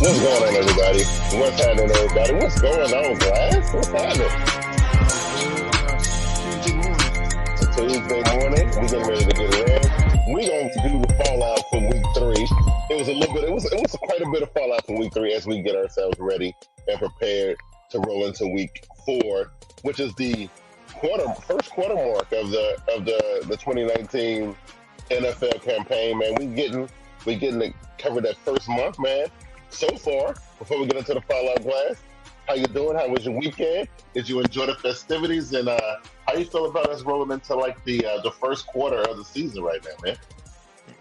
What's going on, everybody? What's happening, everybody? What's going on, Glass? What's happening? Tuesday morning. It's a Tuesday morning. We getting ready to get it in. We going to do the fallout from week three. It was a little bit. It was quite a bit of fallout from week three as we get ourselves ready and prepared to roll into week four, which is the first quarter mark of the 2019 NFL campaign. Man, we getting to cover that first month, man. So far, before we get into the fallout, Glass, how you doing? How was your weekend? Did you enjoy the festivities? And how you feel about us rolling into like the first quarter of the season right now, man?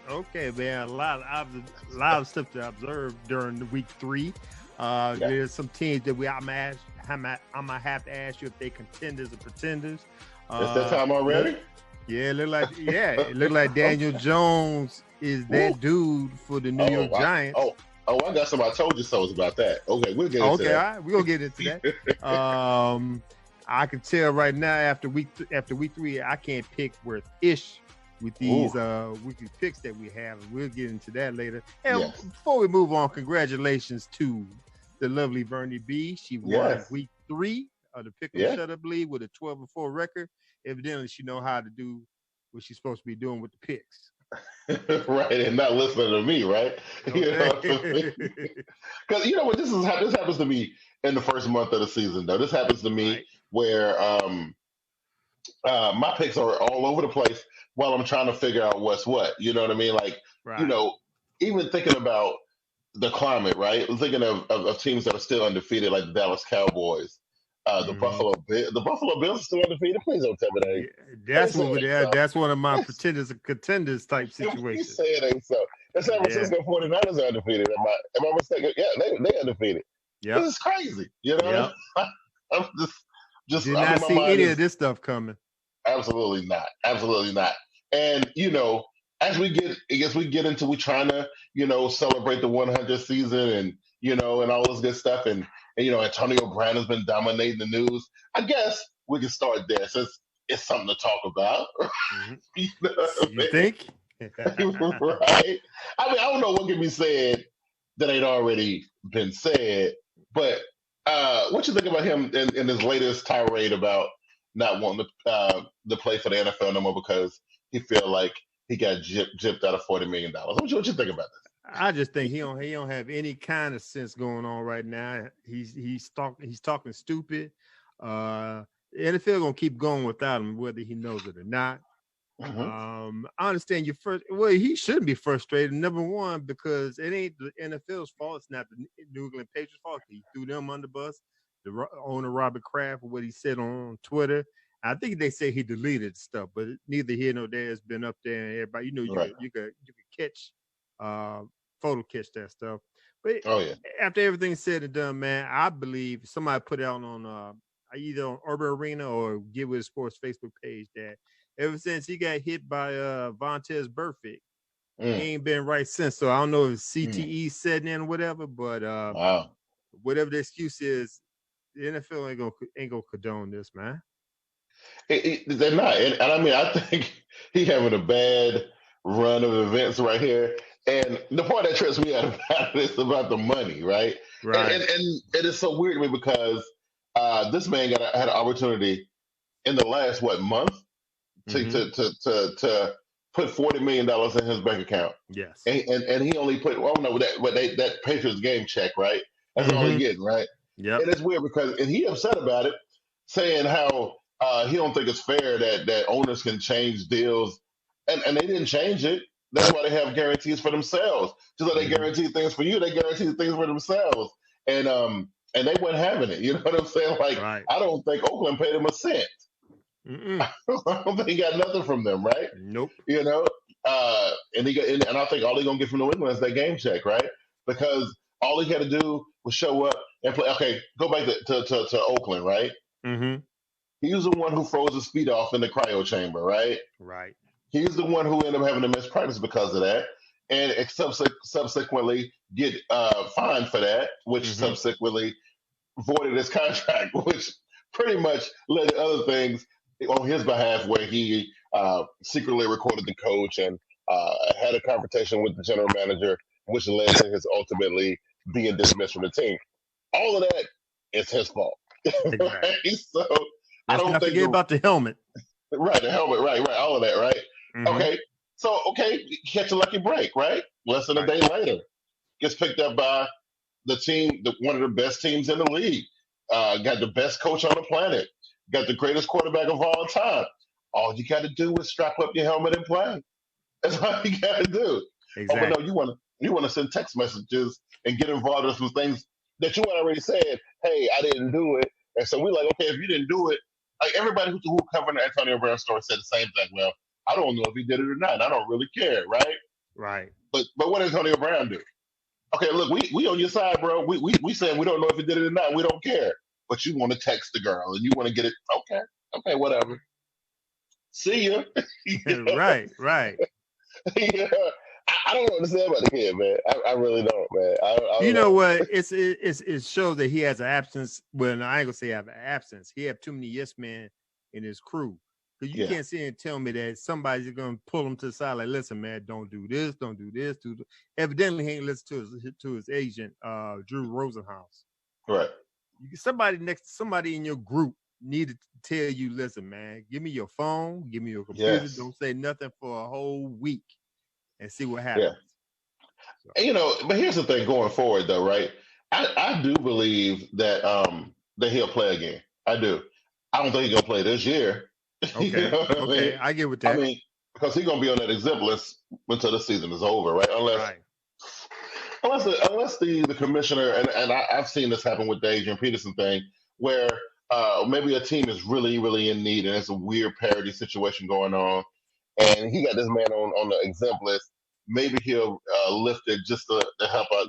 Okay, man. A lot of stuff to observe during the week three. Yeah. There's some teams that I might have to ask you if they contenders or pretenders. It's that time already? It looked like Daniel Jones is that dude for the New York Giants. I got some I told you so's about that. Okay, we'll get into that. All right, we're gonna get into that. I can tell right now after week three, I can't pick worth ish with these weekly picks that we have, and we'll get into that later. And before we move on, congratulations to the lovely Bernie B. She won week three of the Pick'em Shut Up League with a 12-4 record. Evidently, she know how to do what she's supposed to be doing with the picks. Right, and not listening to me, right? Okay. You know what I mean? Because you know what, this happens to me in the first month of the season, though. This happens to me where my picks are all over the place while I'm trying to figure out what's what. You know what I mean? Like, you know, even thinking about the climate, right? I'm thinking of teams that are still undefeated, like the Dallas Cowboys. The Buffalo Bills are still undefeated. Please don't tell me that. That's one of my pretenders and contenders type situations. You say it ain't so. The San Francisco 49ers are undefeated. Am I mistaken? Yeah, they undefeated. Yeah, this is crazy. You know, I'm just did not see any of this stuff coming. Absolutely not. Absolutely not. And you know, as we get into, we trying to celebrate the 100th season and and all this good stuff and Antonio Brown has been dominating the news. I guess we can start there since it's something to talk about. Mm-hmm. You think? Right? I mean, I don't know what can be said that ain't already been said, but what you think about him in his latest tirade about not wanting to play for the NFL no more because he feel like he got gypped out of $40 million? What you think about this? I just think he don't have any kind of sense going on right now. He's talking stupid. The NFL gonna keep going without him, whether he knows it or not. Mm-hmm. I understand he shouldn't be frustrated. Number one, because it ain't the NFL's fault. It's not the New England Patriots' fault. He threw them under the bus. The owner Robert Kraft, what he said on Twitter. I think they say he deleted stuff, but neither here nor there has been up there. And everybody, you could catch. Photo catch that stuff. But after everything's said and done, man, I believe somebody put out on either on Urban Arena or Get With Sports Facebook page that ever since he got hit by Vontaze Burfict, he ain't been right since. So I don't know if CTE setting in or whatever, but whatever the excuse is, the NFL ain't gonna condone this, man. They're not, and I mean, I think he having a bad run of events right here. And the part that trips me out about it is about the money, right? Right. And it is so weird to me because this man had an opportunity in the last month to put $40 million in his bank account. Yes. And he only put that Patriots game check, right? That's all he getting, right? Yeah. And it's weird because he upset about it, saying how he don't think it's fair that owners can change deals, and they didn't change it. That's why they have guarantees for themselves. Just like they guarantee things for you, they guarantee things for themselves. And they weren't having it. You know what I'm saying? Like, I don't think Oakland paid him a cent. I don't think he got nothing from them, right? Nope. And I think all they're gonna get from New England is that game check, right? Because all he had to do was show up and play. Okay, go back to Oakland, right? Mm-hmm. He was the one who froze his feet off in the cryo chamber, right? Right. He's the one who ended up having to miss practice because of that, and subsequently get fined for that, which subsequently voided his contract, which pretty much led to other things on his behalf, where he secretly recorded the coach and had a confrontation with the general manager, which led to his ultimately being dismissed from the team. All of that is his fault. Exactly. Right? So I Let's don't not think forget about the helmet. right, the helmet, right, all of that, right? Mm-hmm. Okay. So catch a lucky break, right? Less than a Right. day later, gets picked up by the team, one of the best teams in the league. Got the best coach on the planet. Got the greatest quarterback of all time. All you got to do is strap up your helmet and play. That's all you got to do. Oh, but no, Exactly. you want to send text messages and get involved in some things that you already said. Hey, I didn't do it, and so we're like, okay, if you didn't do it, like everybody who covered the Antonio Brown story said the same thing. Well, I don't know if he did it or not. And I don't really care, right? Right. But what did Antonio Brown do? Okay, look, we on your side, bro. We saying we don't know if he did it or not. We don't care. But you want to text the girl and you want to get it. Okay, whatever. See ya. Right. Right. Yeah. I don't know what to say about the kid, man. I really don't, man. I You don't know know. what? It shows that he has an absence. Well, no, I ain't gonna say have an absence. He have too many yes men in his crew. Because you Yeah, can't sit and tell me that somebody's gonna pull him to the side like, listen, man, don't do this, don't do this. Evidently, he ain't listen to his agent, Drew Rosenhaus. right. Somebody in your group needed to tell you, listen, man, give me your phone, give me your computer, Yes. don't say nothing for a whole week and see what Yeah. happens. So, And, but here's the thing going forward, though, right? I do believe that he'll play again. I do. I don't think he's gonna play this year. You okay, know what I mean? okay, I get with I that. mean, because he's gonna be on that exempt list until the season is over, right? Right. Unless the commissioner and I've seen this happen with the Adrian Peterson thing, where maybe a team is really really in need and it's a weird parody situation going on, and he got this man on the exempt list. Maybe he'll lift it just to help out,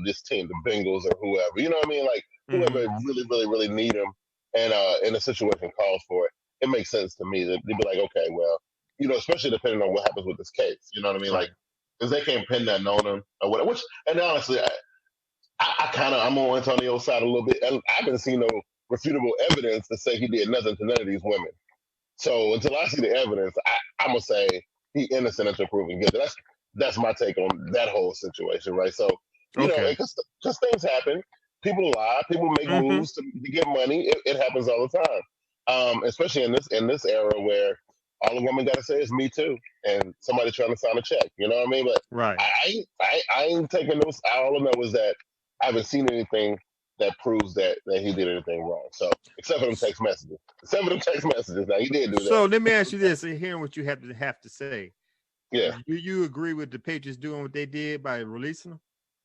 this team, the Bengals or whoever. You know what I mean? Like whoever really really really need him, and the situation calls for it. It makes sense to me that they'd be like, okay, well, especially depending on what happens with this case. You know what I mean? Like, Right. because they can't pin that on him or whatever. Which, and honestly, I'm on Antonio's side a little bit. And I haven't seen no refutable evidence to say he did nothing to none of these women. So until I see the evidence, I'm gonna say he innocent until proven guilty. That's my take on that whole situation, right? So Okay. because things happen, people lie, people make moves to get money. It happens all the time, especially in this era where all a woman got to say is "me too," and somebody trying to sign a check. You know what I mean? But Right. I ain't taking those. All I know is that I haven't seen anything that proves that he did anything wrong. So except for them text messages. Except for them text messages. Now he did do that. So let me ask you this: and hearing what you have to say, Yeah, do you agree with the Patriots doing what they did by releasing them?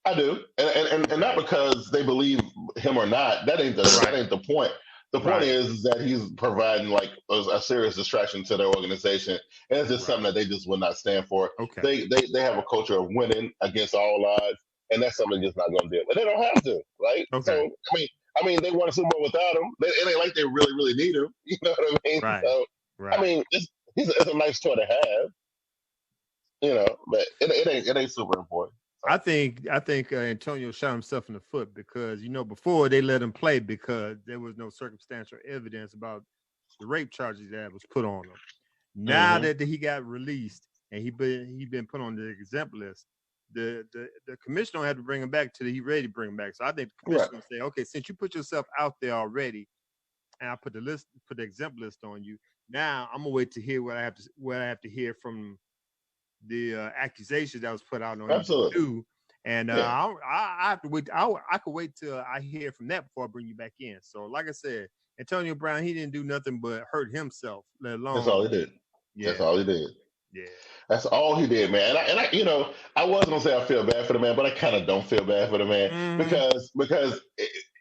I do, and not because they believe him or not. That ain't the point. The point Right. is that he's providing like a serious distraction to their organization, and it's just Right. something that they just will not stand for. Okay. They have a culture of winning against all odds, and that's something they're just not going to do. But they don't have to, right? Okay. So I mean, they won a Super Bowl without him. It ain't like they really really need him. You know what I mean? Right. So Right. I mean, it's a nice toy to have, but it ain't super important. I think Antonio shot himself in the foot because before they let him play because there was no circumstantial evidence about the rape charges that was put on him. Now that he got released and he been put on the exempt list, the commissioner don't have to bring him back till he ready to bring him back. So I think the commissioner will say, okay, since you put yourself out there already, and I put the exempt list on you, now I'm gonna wait to hear what I have to hear from the accusations that was put out on Absolutely. you, and I have to wait. I could wait till I hear from that before I bring you back in. So, like I said, Antonio Brown, he didn't do nothing but hurt himself. Let alone That's all he did. Yeah. That's all he did. Yeah. That's all he did, man. And I was gonna say I feel bad for the man, but I kind of don't feel bad for the man because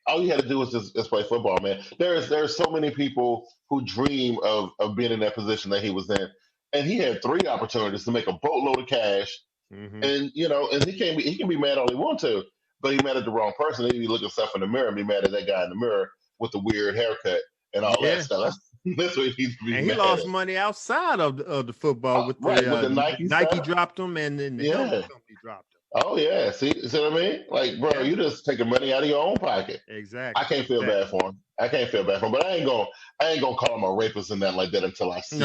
all you had to do was just play football, man. There's so many people who dream of being in that position that he was in, and he had 3 opportunities to make a boatload of cash, and and he can be mad all he wants to, but he mad at the wrong person. He look himself in the mirror and be mad at that guy in the mirror with the weird haircut and all that stuff. That's what he's be and he mad lost at. money outside of the football with Right, with the Nike stuff. dropped him and then the helmet company dropped him. Oh yeah, see what I mean? Like, bro, you just taking money out of your own pocket. Exactly. I can't feel bad for him. I can't feel bad for him, but I ain't gonna call him a rapist and nothing like that until I see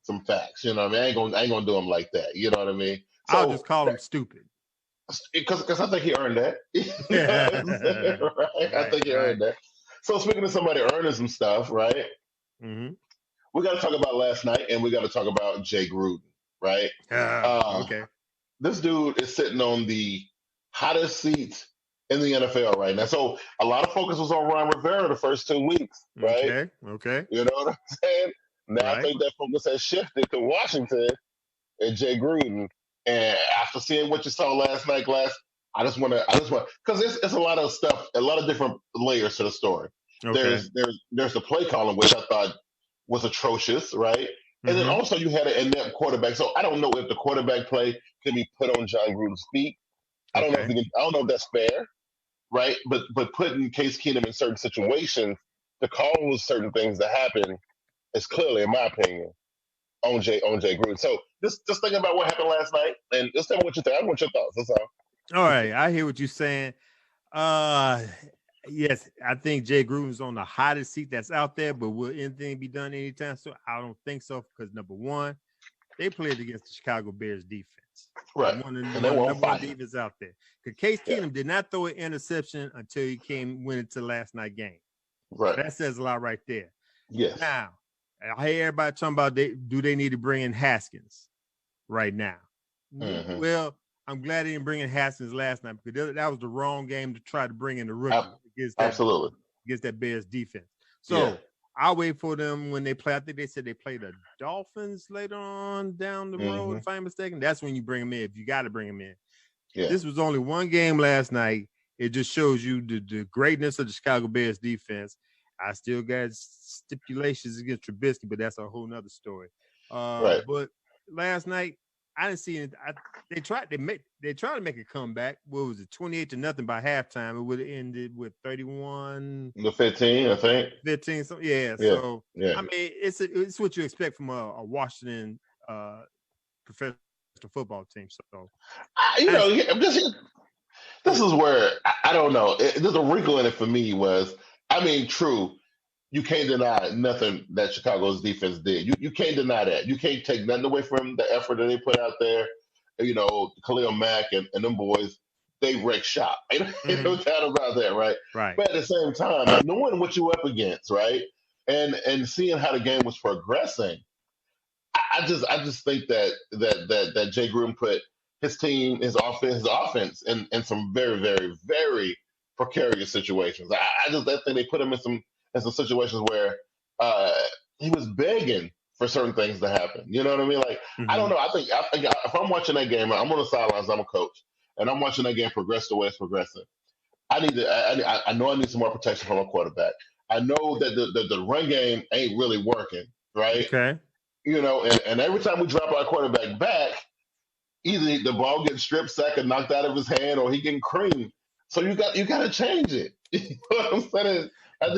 some facts. You know what I mean? I ain't gonna do him like that. You know what I mean? So I'll just call him stupid. Because I think he earned that. You know what I'm saying, right, right? I think he right. earned that. So speaking of somebody earning some stuff, right? Mm-hmm. We got to talk about last night, and we got to talk about Jay Gruden, right? Uh, Okay. this dude is sitting on the hottest seat in the NFL right now. So a lot of focus was on Ron Rivera the first 2 weeks, right? Okay. Okay. You know what I'm saying? Now I Right. think that focus has shifted to Washington and Jay Gruden. And after seeing what you saw last night, Glass, because it's a lot of stuff, a lot of different layers to the story. Okay. There's the play calling, which I thought was atrocious, right? And then Mm-hmm. also you had an inept quarterback. So I don't know if the quarterback play can be put on John Gruden's feet. Okay. I don't know if that's fair, right? But putting Case Keenum in certain situations to cause certain things to happen is clearly, in my opinion, on Jay Gruden. So just think about what happened last night and just tell me what you think. I want your thoughts. That's all. All right. I hear what you're saying. Uh yes, I think Jay Gruden's on the hottest seat that's out there, but will anything be done anytime soon? I don't think so because number one, they played against the Chicago Bears defense. Right. One of And they the won't number one fight. defense out there. Because Case Yeah. Keenum did not throw an interception until he went into last night game. Right. That says a lot right there. Yes. Now, I hear everybody talking about do they need to bring in Haskins right now? Mm-hmm. Well, I'm glad they didn't bring in Haskins last night because that was the wrong game to try to bring in the rookie Absolutely. against that Bears defense. So Yeah. I'll wait for them when they play. I think they said they play the Dolphins later on down the road, if I'm mistaken. That's when you bring them in, if you got to bring them in. Yeah. This was only one game last night. It just shows you the greatness of the Chicago Bears defense. I still got stipulations against Trubisky, but that's a whole nother story. Right. But last night, I didn't see it. They tried to make a comeback. What was it, 28-0 by halftime? It would have ended with 31. The 15, I think. 15. So yeah. Yeah. So Yeah. I mean, it's what you expect from a Washington professional football team. So this is where I don't know. There's a wrinkle in it for me. True. You can't deny nothing that Chicago's defense did. You can't deny that. You can't take nothing away from the effort that they put out there. You know, Khalil Mack and them boys, they wreck shop. Ain't no doubt about that, right? Right. But at the same time, knowing what you're up against, right, and seeing how the game was progressing, I just think that Jay Gruden put his team, his offense in some very, very, very precarious situations. I think they put him in some situations where he was begging for certain things to happen. You know what I mean? Like I don't know. I think if I'm watching that game, I'm on the sidelines. I'm a coach, and I'm watching that game progress the way it's progressing. I know I need some more protection from a quarterback. I know that the run game ain't really working, right? Okay. You know, and every time we drop our quarterback back, either the ball gets strip sack and knocked out of his hand, or he getting creamed. So you got to change it. You know what I'm saying?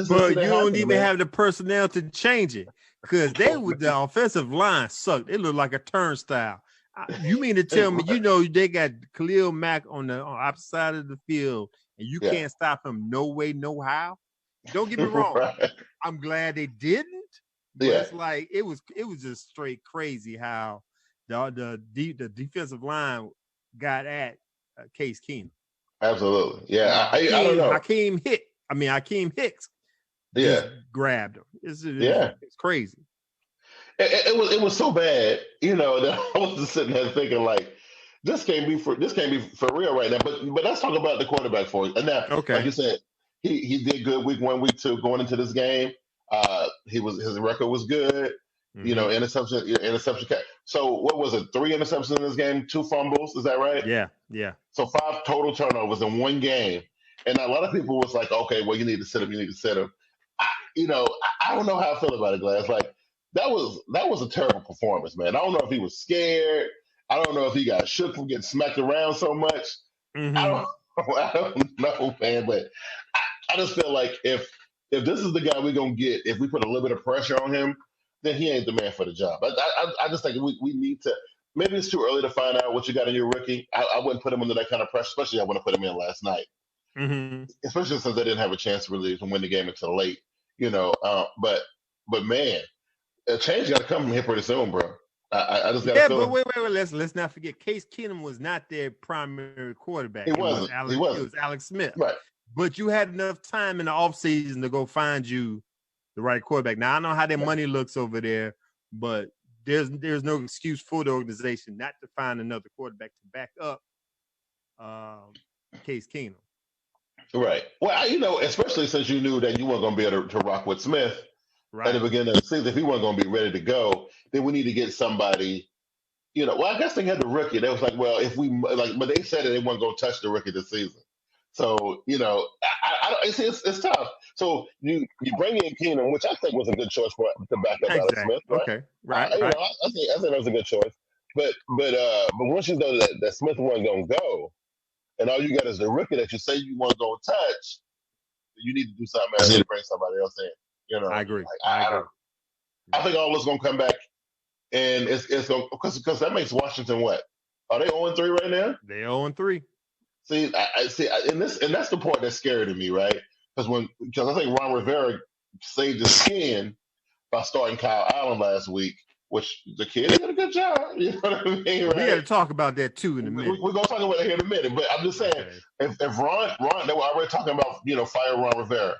But you don't even have the personnel to change it because the offensive line sucked. It looked like a turnstile. You mean to tell me they got Khalil Mack on the opposite side of the field and you can't stop him no way, no how? Don't get me wrong. Right. I'm glad they didn't. But it's like it was just straight crazy how the defensive line got at Case Keenum. Absolutely, yeah. I don't know. Hakeem Hicks just grabbed him. It's crazy. It was so bad, that I was just sitting there thinking like, this can't be for real right now. But let's talk about the quarterback for you. And now, like you said, he did good week 1, week 2 going into this game. His record was good. Interception. So what was it? 3 interceptions in this game, 2 fumbles. Is that right? Yeah. So 5 total turnovers in one game. And a lot of people was like, okay, well, you need to sit him. I don't know how I feel about it, Glass. Like that was a terrible performance, man. I don't know if he was scared. I don't know if he got shook from getting smacked around so much. I don't know, man. But I just feel like if this is the guy we're gonna get, if we put a little bit of pressure on him, then he ain't the man for the job. I just think we need to. Maybe it's too early to find out what you got in your rookie. I wouldn't put him under that kind of pressure, especially I wouldn't put him in last night. Especially since they didn't have a chance to win the game until late. But man, a change got to come from here pretty soon, bro. I I just got a Yeah, but feeling. wait. Let's not forget. Case Keenum was not their primary quarterback. He wasn't. It was Alex Smith. Right. But you had enough time in the offseason to go find you the right quarterback. Now I know how their money looks over there, but there's no excuse for the organization not to find another quarterback to back up Case Keenum. Right. Well, especially since you knew that you weren't going to be able to rock with Smith at the beginning of the season. If he wasn't going to be ready to go, then we need to get somebody. I guess they had the rookie. They was like, well, if we but they said that they weren't going to touch the rookie this season. So it's tough. So you bring in Keenum, which I think was a good choice to back up Alex Smith. Right? Okay. Right. I think that was a good choice. But once you know that Smith wasn't going to go, and all you got is the rookie that you say you want to go touch, you need to do something else. You need to bring somebody else in. I agree. I think all this is going to come back, and it's going because that makes Washington what? Are they 0-3 right now? They're 0-3. See, and that's the part that's scary to me, right? Because I think Ron Rivera saved his skin by starting Kyle Allen last week, which the kid did a good job. You know what I mean? Right? We got to talk about that too in a minute. We're gonna talk about that here in a minute, but I'm just saying, if Ron, they were already talking about fire Ron Rivera.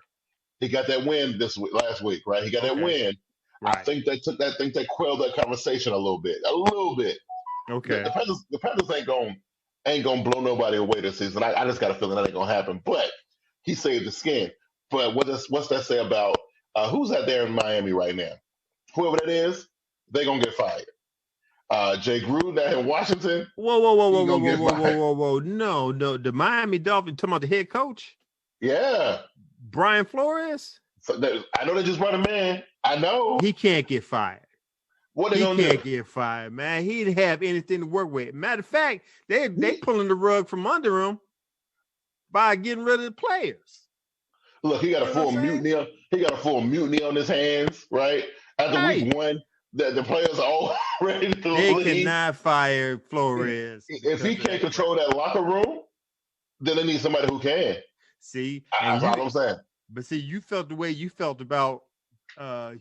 He got that win last week, right? He got that win. Right. I think they quelled that conversation a little bit. Okay. The Panthers ain't gonna blow nobody away this season. I just got a feeling that ain't gonna happen. But he saved the skin. But what's that say about who's out there in Miami right now? Whoever that is, they're gonna get fired. Jay Gruden out in Washington. Whoa. No. The Miami Dolphins, talking about the head coach? Yeah. Brian Flores? So I know they just brought him in. I know. He can't get fired. What they gonna do? He can't get fired, man. He didn't have anything to work with. Matter of fact, they pulling the rug from under him by getting rid of the players. Look, he got a full mutiny. He got a full mutiny on his hands, right? After week one, the players are all ready to leave. They cannot fire Flores. If he can't control that locker room, then they need somebody who can. See, that's all I'm saying. But see, you felt the way you felt about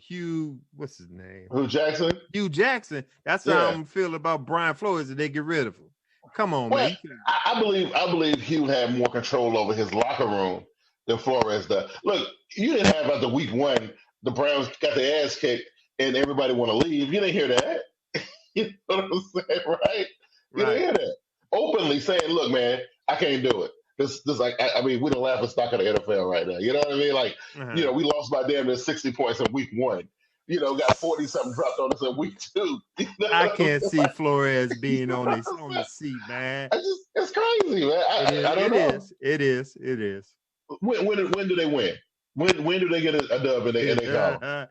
Hugh, what's his name? Hugh Jackson. That's how I'm feeling about Brian Flores, and they get rid of him. Come on, man. I believe Hugh had more control over his locker room than Flores does. Look, you didn't have after week one, the Browns got their ass kicked and everybody want to leave. You didn't hear that. You know what I'm saying, right? You didn't hear that. Openly saying, look, man, I can't do it. This we don't laugh at stock of the NFL right now. You know what I mean? Like, we lost by damn near 60 points in week one. Got 40-something dropped on us in week two. I can't see Flores being on the seat, man. It's crazy, man. I don't know. It is. When do they win? When do they get a dub in their column?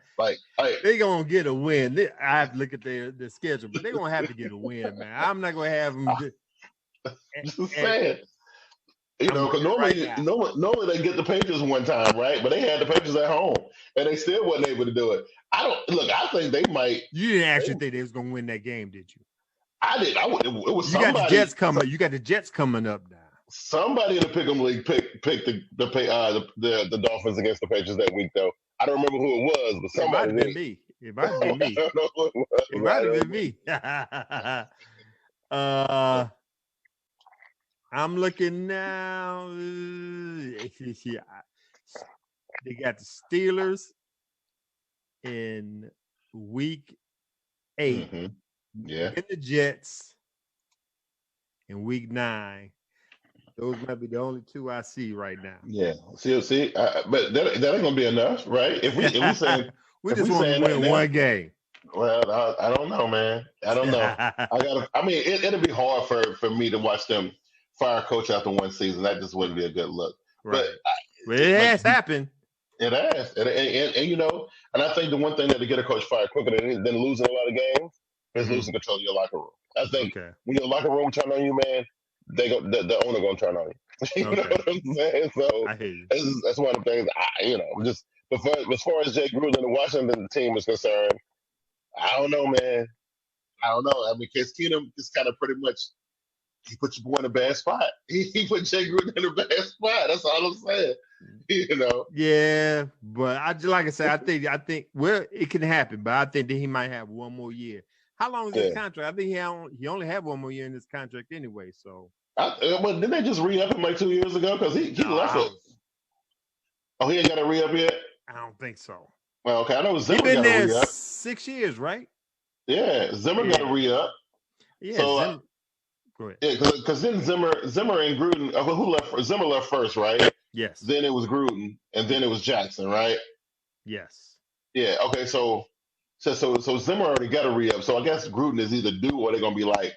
They gonna get a win. I have to look at their schedule, but they're gonna have to get a win, man. I'm not gonna have them. Just saying. Because normally they get the Patriots one time, right? But they had the Patriots at home, and they still wasn't able to do it. I think they might. You didn't actually think they was going to win that game, did you? I did. It was somebody. You got the Jets coming. You got the Jets coming up now. Somebody in the Pick'em League picked the Dolphins against the Patriots that week, though. I don't remember who it was, but somebody. It might have been me. It might have been me. I'm looking now. They got the Steelers in week 8. Mm-hmm. Yeah. And the Jets in week 9. Those might be the only two I see right now. Yeah. See, but that ain't gonna be enough, right? If we saying we just want to win one game. Well, I don't know, man. I don't know. It'll be hard for me to watch them fire a coach after one season. That just wouldn't be a good look. Right. But it has happened. It has. And I think the one thing that to get a coach fired quicker than losing a lot of games is losing control of your locker room. I think when your locker room turn on you, man, the owner gonna turn on you. You know what I'm saying? So I hear you. That's one of the things just as far as Jay Gruden and the Washington team is concerned, I don't know, man. I don't know. Case Keenum just kind of pretty much he put your boy in a bad spot. He put Jay Gruden in a bad spot. That's all I'm saying. Yeah, but like I said, I think it can happen, but I think that he might have one more year. How long is his Yeah. contract? I think he only had 1 more year in his contract anyway. So Well, didn't they just re-up him like 2 years ago? Because he no, left it. Oh, he ain't got a re-up yet? I don't think so. Well, okay. I know He Zimmer been got a there re-up. 6 years, right? Yeah, Zimmer got a Yeah, re-up. yeah. So, Zim. Go ahead. yeah, because then Zimmer and Gruden, who left? Zimmer left first, right? Yes, Then it was Gruden, and then it was Jackson, right? yes. Yeah. Okay. So Zimmer already got a re-up. So I guess Gruden is either due or they're gonna be like,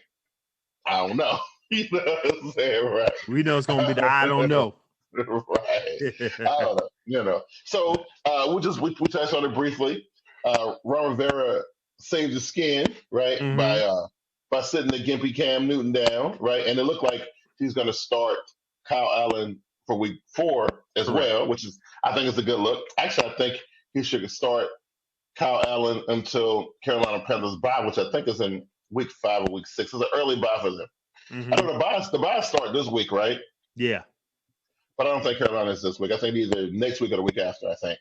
I don't know. You know what I'm saying, right? We know it's gonna be the I don't know. Right. I don't know. So we touched on it briefly. Ron Rivera saved his skin, right, Mm-hmm. by sitting the gimpy Cam Newton down, right, and it looked like he's going to start Kyle Allen for week 4 as Correct. well, which is I think is a good look. Actually, I think he should start Kyle Allen until Carolina Panthers bye, which I think is in week 5 or week 6. It's an early bye for them. I Mm-hmm. know the buys start this week, right? Yeah. But I don't think Carolina's this week. I think either next week or the week after, I think.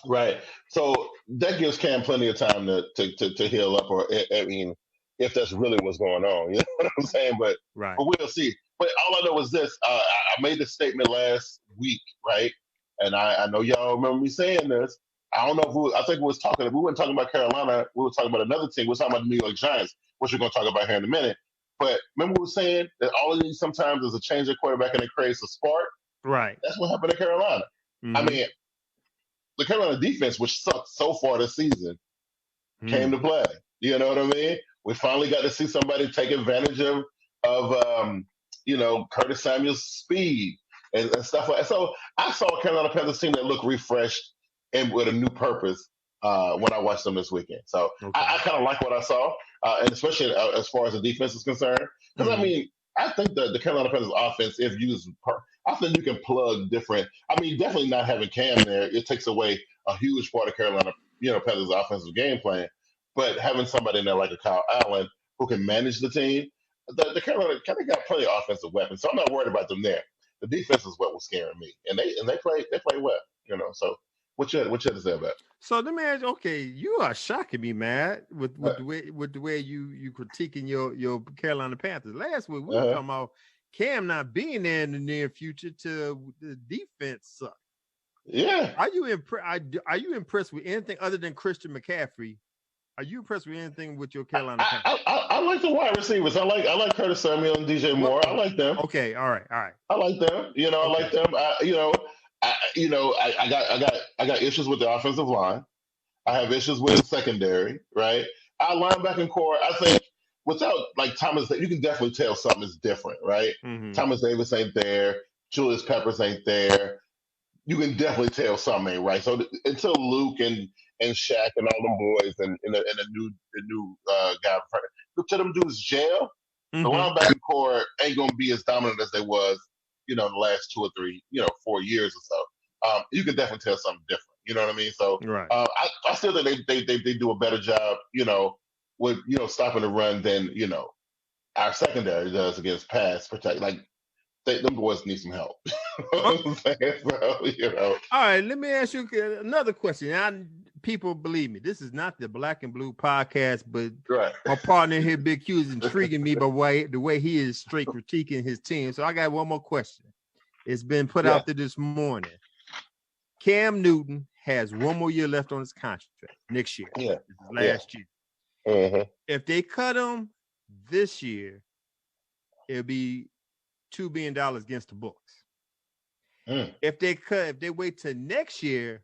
Right. So that gives Cam plenty of time to heal up, or I mean, if that's really what's going on. You know what I'm saying? Right. But we'll see. But all I know is this. I made this statement last week, right? And I know y'all remember me saying this. I don't know if I think we weren't talking about Carolina. We were talking about another team. We were talking about the New York Giants, which we're going to talk about here in a minute. But remember we were saying that all of these sometimes is a change of quarterback and it creates a spark. Right. That's what happened to Carolina. I Mm-hmm. mean, the Carolina defense, which sucked so far this season, came to play. You know what I mean? We finally got to see somebody take advantage of Curtis Samuel's speed and stuff like that. So I saw a Carolina Panthers team that looked refreshed and with a new purpose when I watched them this weekend. So Okay. I kind of like what I saw, and especially as far as the defense is concerned. Because I mean, I think the Carolina Panthers offense, if used, I think you can plug different. I mean, definitely not having Cam there, it takes away a huge part of Carolina, Panthers offensive game plan. But having somebody in there like a Kyle Allen who can manage the team, the Carolina kind of got plenty of offensive weapons, so I'm not worried about them there. The defense is what was scaring me, and they play well, So what you had to say about it? So let me ask you, okay, you are shocking me, man, with Uh, the way you critiquing your Carolina Panthers. Last week we were uh, talking about Cam not being there in the near future to the defense suck. yeah, Are you impressed with anything other than Christian McCaffrey? Are you impressed with anything with your Carolina Panthers? I like the wide receivers. I like Curtis Samuel and DJ Moore. I like them. Okay, all right. I like them. I Okay. like them. I got issues with the offensive line. I have issues with the secondary, right? Our linebacking core, I think, without like Thomas, you can definitely tell something is different, right? Mm-hmm. Thomas Davis ain't there. Julius Peppers ain't there. You can definitely tell something ain't right. So until Luke and Shaq and all them boys and the new guy in front, until them dudes jail, the Mm-hmm. linebacking core ain't gonna be as dominant as they was, the last 2 or 3, 4 years or so. You can definitely tell something different. You know what I mean? So Right. I still think they do a better job, with stopping the run than our secondary does against pass protect. Like them boys need some help. Oh. So. All right, let me ask you another question. People believe me, this is not the Black and Blue podcast, but Right. my partner here, Bigg Q, is intriguing me by the way he is straight critiquing his team. So I got one more question. It's been put out there this morning. Cam Newton has 1 more year left on his contract next year. Yeah. This is last year. Mm-hmm. If they cut him this year, it'll be $2 billion against the books. If they wait till next year,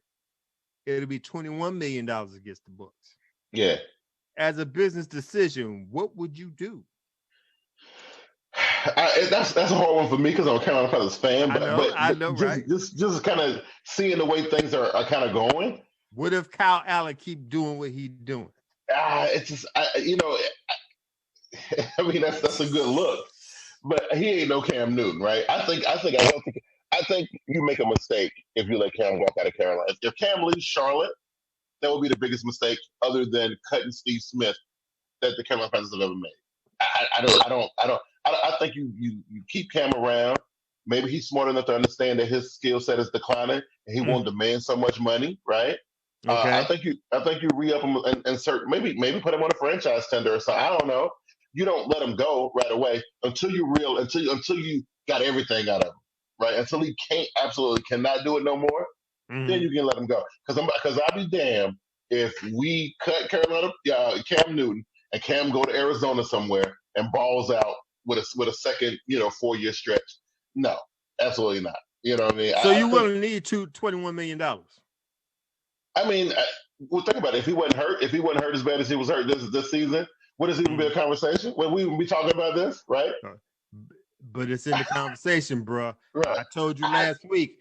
it'll be $21 million against the books. Yeah. As a business decision, what would you do? That's a hard one for me because I'm a Carolina Panthers fan. I know, right? Just kind of seeing the way things are kind of going. What if Kyle Allen keep doing what he's doing? It's just I mean that's a good look, but he ain't no Cam Newton, right? I think you make a mistake if you let Cam walk out of Carolina. If Cam leaves Charlotte, that would be the biggest mistake other than cutting Steve Smith that the Carolina Panthers have ever made. I think you keep Cam around. Maybe he's smart enough to understand that his skill set is declining and he won't demand so much money, right? Okay. I think you re up him and insert maybe put him on a franchise tender or something. I don't know. You don't let him go right away until until you got everything out of him, right? Until he absolutely cannot do it no more. Then Mm-hmm. you can let him go. Because I'll be damned if we cut Cam Newton and Cam go to Arizona somewhere and balls out with a second 4-year stretch. No, absolutely not. You know what I mean? So I you think willing to need $21 million? I mean, well, think about it. If he wasn't hurt as bad as he was hurt this season, would this even be a Mm-hmm. conversation? Would we even be talking about this, right? But it's in the conversation, bro. Right. I told you last week,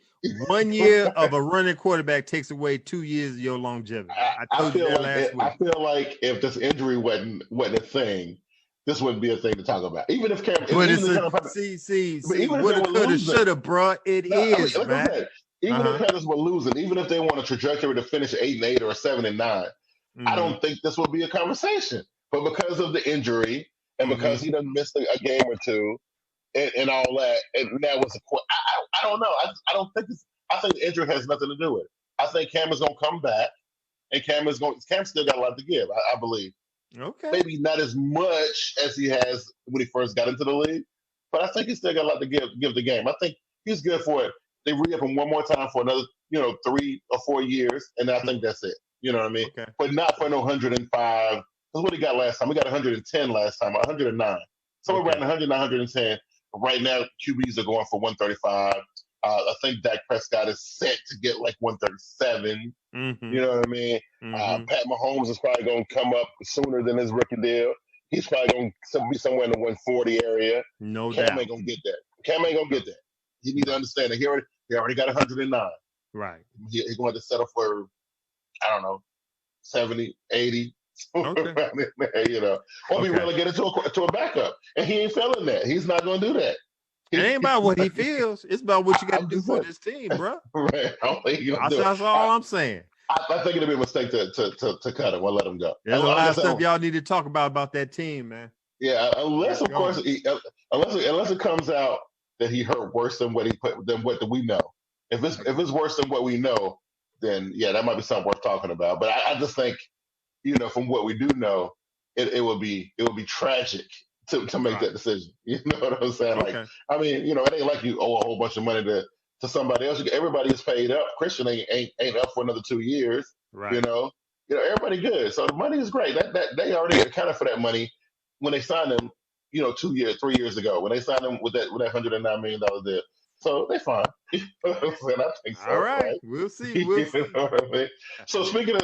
1 year of a running quarterback takes away 2 years of your longevity. I told you that last week. I feel like if this injury wasn't a thing, this wouldn't be a thing to talk about. Even if Cam, But even it's if a Cam, but even if they woulda, were coulda, losing, shoulda, bro. It no, I mean, is, like I man. said, even if Panthers were losing, even if they want a trajectory to finish 8-8 or 7-9, I Mm-hmm. don't think this would be a conversation. But because of the injury and Mm-hmm. because he done missed a game or two and all that, and that was I don't know. I don't think I think the injury has nothing to do with it. I think Cam is going to come back, and Cam still got a lot to give. I believe Okay. maybe not as much as he has when he first got into the league, but I think he still got a lot to give the game. I think he's good for it. They re up him one more time for another 3 or 4 years, and I think that's it. You know what I mean? Okay. But not for no 105. That's what he got last time. We got 110 last time, 109. Somewhere around 100, 110. Right now, QBs are going for 135. I think Dak Prescott is set to get like 137. Mm-hmm. You know what I mean? Mm-hmm. Pat Mahomes is probably going to come up sooner than his rookie deal. He's probably going to be somewhere in the 140 area. No Cam doubt. ain't going to get that. Cam ain't going to get that. You need to understand that he already got 109. Right. He's going to settle for, I don't know, 70, 80. Okay. Or be Okay. relegated to a backup. And he ain't feeling that. He's not going to do that. It ain't about what he feels. It's about what you got to do for this team, bro. Right. That's all I'm saying. I think it'd be a mistake to cut him or let him go. There's a lot of stuff y'all need to talk about that team, man. Yeah, unless of course, unless it comes out that he hurt worse than what we know. If it's worse than what we know, then yeah, that might be something worth talking about. But I just think, from what we do know, it would be tragic to make that decision. You know what I'm saying? Okay. Like, I mean, it ain't like you owe a whole bunch of money to somebody else. Everybody is paid up. Christian ain't up for another 2 years. Right. Everybody good. So the money is great. That they already accounted for that money when they signed him, 3 years ago, when they signed him with that $109 million deal. So they're fine. I think so. All right. We'll see. We'll see. What I mean? So speaking of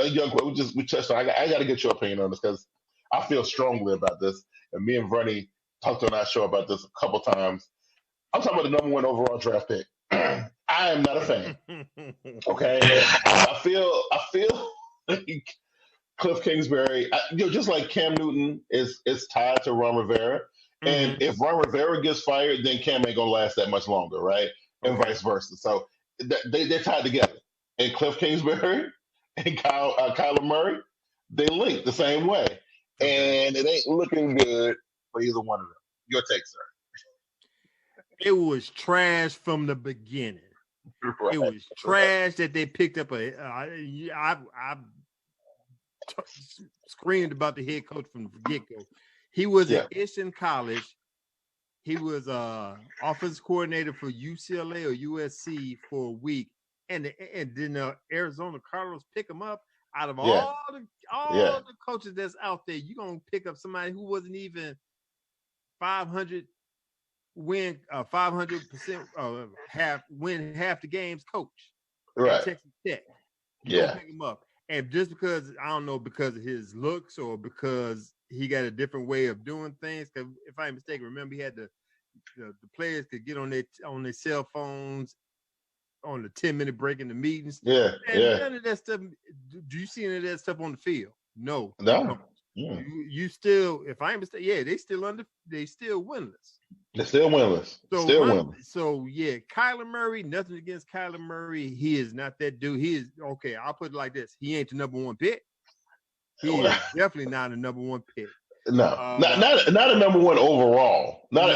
young, we touched on. I got to get your opinion on this because I feel strongly about this, and me and Vernie talked on our show about this a couple times. I'm talking about the number 1 overall draft pick. I am not a fan. Okay, I feel like Cliff Kingsbury, just like Cam Newton is tied to Ron Rivera, and if Ron Rivera gets fired, then Cam ain't gonna last that much longer, right? And vice versa. So they're tied together. And Cliff Kingsbury and Kyler Murray, they link the same way, and it ain't looking good for either one of them. Your take, sir? It was trash from the beginning. Right. It was trash that they picked up I screamed about the head coach from the get-go. He was at Eastern College. He was offensive coordinator for UCLA or USC for a week, and then Arizona Cardinals pick him up. Out of all the coaches that's out there, you're gonna pick up somebody who wasn't even 500 win 500% win half the games coach at Texas Tech. You gonna pick him up, and just because I don't know, because of his looks or because he got a different way of doing things. Because if I'm mistaken, remember he had the players could get on their cell phones on the 10-minute break in the meetings. None of that stuff. Do you see any of that stuff on the field? No. Yeah. You still, if I'm mistaken, they still winless. They're still winless. So yeah, Kyler Murray, nothing against Kyler Murray. He is not that dude. He is okay. I'll put it like this: he ain't the number 1 pick. He is definitely not a number 1 pick. No, not a number 1 overall. Not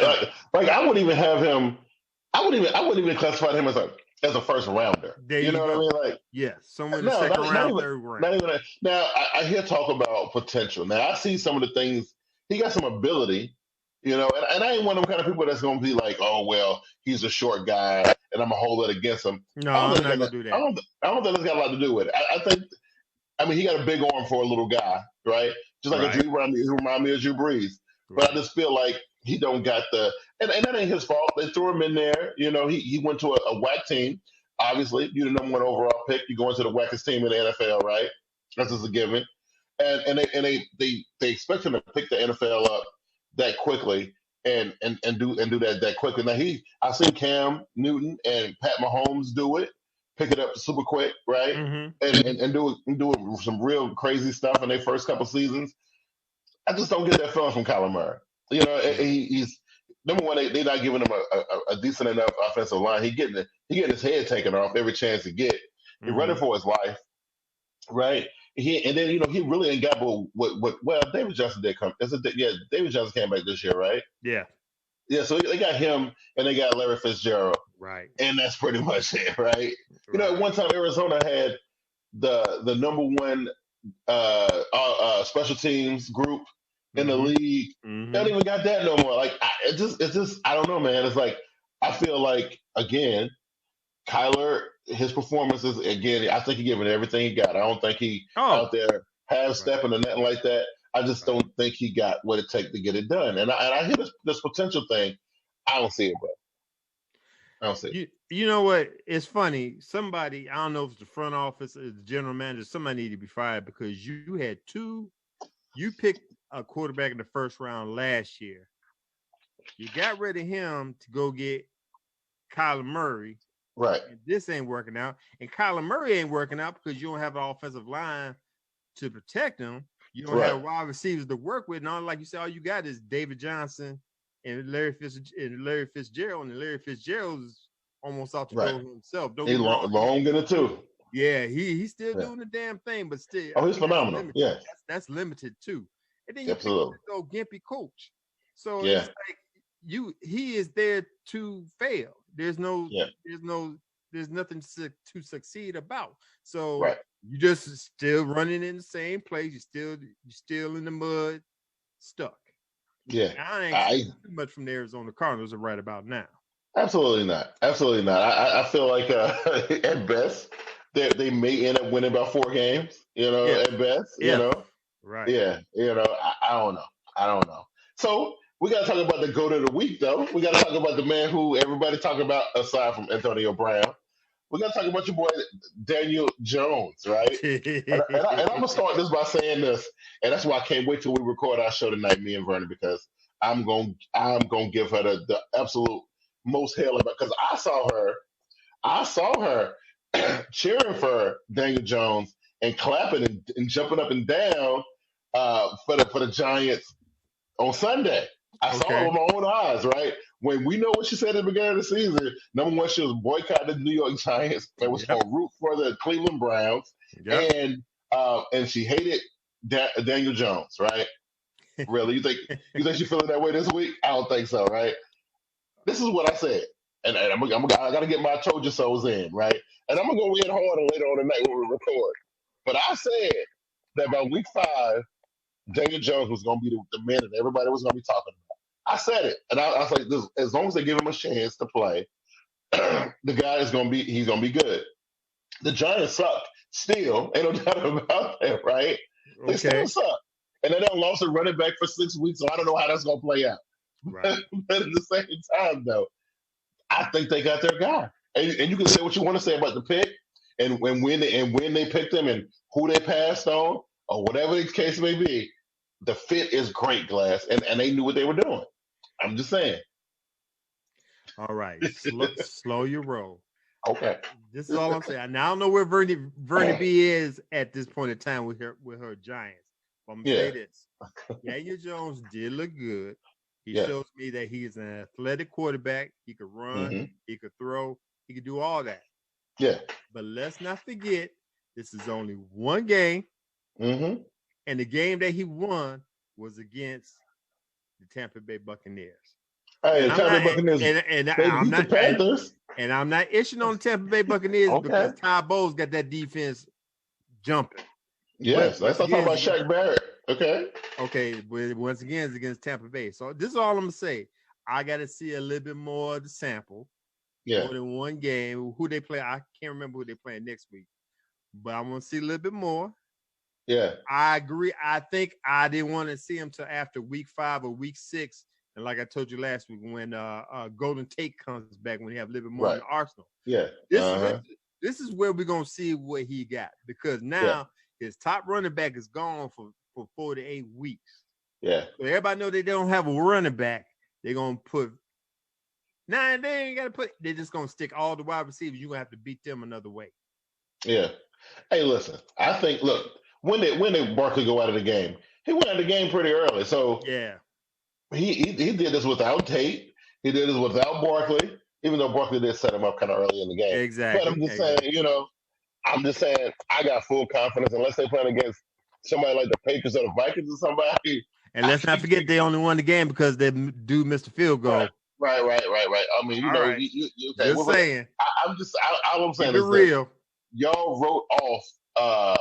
like I wouldn't even have him. I wouldn't even classify him as as a first rounder. There You you know what I go. mean? Like, Yes, somewhere in the no, second not round, even, third round. not even. Now, I hear talk about potential. Now, I see some of the things he got some ability, and I ain't one of them kind of people that's going to be like, oh well, he's a short guy, and I'm gonna hold it against him. No, I don't I'm think not it's gonna got, do I that. don't, I don't think it's got a lot to do with it. I think, I mean, he got a big arm for a little guy, right? Just like a Right, Drew remind me of Drew Brees. But I right. just feel like he don't got and that ain't his fault. They threw him in there. He went to a whack team. Obviously, you're the number one overall pick. You go into the wackest team in the NFL, right? That's just a given. And they expect him to pick the NFL up that quickly and do that quickly. Now I've seen Cam Newton and Pat Mahomes do it, pick it up super quick, right? Mm-hmm. And do some real crazy stuff in their first couple seasons. I just don't get that feeling from Kyler Murray. Yeah. He's number one. They're not giving him a decent enough offensive line. He getting his head taken off every chance he get. He's running Mm-hmm. for his life, right? And then he really ain't got what. Well, David Johnson did come. Yeah, David Johnson came back this year, right? Yeah. Yeah, so they got him and they got Larry Fitzgerald, Right. and that's pretty much it, right? At Right. one time Arizona had the number one special teams group in the Mm-hmm. league. They don't Mm-hmm. even got that no more. Like it's just I don't know, man. It's like I feel like again, Kyler, his performances again. I think he gave it everything he got. I don't think he Oh, out there half right. stepping or nothing like that. I just Right. don't think he got what it takes to get it done. And I hear this potential thing. I don't see it, bro. I don't see it. You know what? It's funny. Somebody, I don't know if it's the front office or the general manager, somebody need to be fired because you had you picked a quarterback in the first round last year. You got rid of him to go get Kyler Murray, Right. and this ain't working out. And Kyler Murray ain't working out because you don't have an offensive line to protect him. You don't Right. have wide receivers to work with. And all like you said, all you got is David Johnson and Larry Fitzgerald. And Larry Fitzgerald is almost out the Right. door himself. Don't He get me wrong. long in it too. Yeah, he's still Yeah. doing the damn thing, but still, Oh, I he's mean that's phenomenal. limited. Yes. That's limited too. And then you pick up Absolutely. this old gimpy coach. So Yeah. it's like he is there to fail. Yeah. There's nothing to succeed about. So Right. you just still running in the same place. You're still in the mud, stuck. Yeah. And I ain't I expecting too much from the Arizona Cardinals right about now. Absolutely not. Absolutely not. I feel like at best they may end up winning by 4 games. If At best. if right. Yeah. I don't know. I don't know. So we got to talk about the goat of the week, though. We got to talk about the man who everybody talk about aside from Antonio Brown. We got to talk about your boy Daniel Jones, right? And I'm gonna start this by saying this, and that's why I can't wait till we record our show tonight, me and Vernon, because I'm gonna give her the absolute most hell about because I saw her cheering for Daniel Jones and clapping and jumping up and down for the Giants on Sunday. I saw it Okay. with my own eyes, right? When we know what she said at the beginning of the season, number one, she was boycotting the New York Giants and was Yep. going to root for the Cleveland Browns, Yep. and she hated Daniel Jones, right? Really, you think she's feeling that way this week? I don't think so, right? This is what I said, and I got to get my Trojan souls in, right? And I'm gonna go in harder later on tonight when we record. But I said that by week 5, Daniel Jones was going to be the man that everybody was going to be talking about. I said it, and I was like, as long as they give him a chance to play, the guy he's going to be good. The Giants suck still, ain't no doubt about that, right? They still Okay. suck, and they don't lost a running back for 6 weeks, so I don't know how that's going to play out. Right. But at the same time, though, I think they got their guy, and you can say what you want to say about the pick, and when they picked him, and who they passed on, or whatever the case may be. The fit is great, Glass, and they knew what they were doing. I'm just saying. All right. Slow your roll. Okay. This is all I'm saying. Now I don't know where Vernie B is at this point in time with her Giants. But I'm gonna Yeah. say this: Daniel Jones did look good. He Yeah. shows me that he is an athletic quarterback. He could run, hmm he could throw, he could do all that. Yeah. But let's not forget, this is only one game, hmm and the game that he won was against the Tampa Bay Buccaneers. Hey, And I'm Tampa not, Bay Buccaneers, and they I'm beat the not, Panthers. and I'm not itching on the Tampa Bay Buccaneers Okay. because Ty Bowles got that defense jumping. Yes, But let's once not talk again, about Shaq Barrett. Okay. but once again, it's against Tampa Bay. So this is all I'm gonna say. I got to see a little bit more of the sample, Yeah. more than one game. Who they play, I can't remember who they playing next week, but I want to see a little bit more. Yeah. I agree. I think I didn't want to see him till after week 5 or week 6. And like I told you last week, when Golden Tate comes back, when he have a little bit more in Right. the arsenal. Yeah. This is where we're gonna see what he got, because now his top running back is gone for 48 weeks. Yeah. So everybody know they don't have a running back. They're gonna put they ain't gotta put, they're just gonna stick all the wide receivers. You're gonna have to beat them another way. Yeah. Hey, listen, I think, look, when did Barkley go out of the game? He went out of the game pretty early. So Yeah. he did this without Tate. He did this without Barkley, even though Barkley did set him up kind of early in the game. Exactly. But I'm just saying, I got full confidence unless they're playing against somebody like the Patriots or the Vikings or somebody. And let's not forget they only won the game because they do missed the field goal. Right. I mean, okay. Just saying. All I'm saying Keep it is real. That y'all wrote off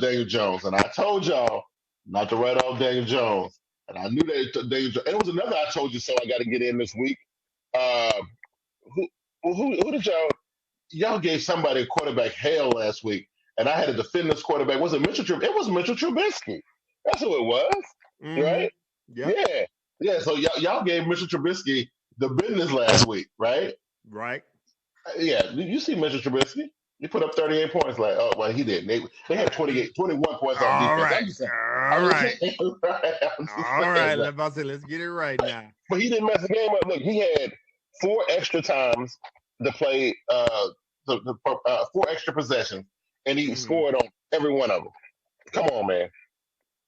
Daniel Jones, and I told y'all not to write off Daniel Jones, and I knew that Daniel Jones. And it was another I told you so. I got to get in this week. Who did y'all gave somebody a quarterback hell last week, and I had to defend this quarterback. Was it Mitchell Trubisky? It was Mitchell Trubisky. That's who it was, right? Yep. Yeah. So y'all gave Mitchell Trubisky the business last week, right? Right. Yeah. You see Mitchell Trubisky? He put up 38 points. Like, oh, well, he didn't. They had 21 points on defense. All right. Let's get it right now. But he didn't mess the game up. Look, he had 4 extra times to play, 4 extra possessions, and he scored on every one of them. Come on, man.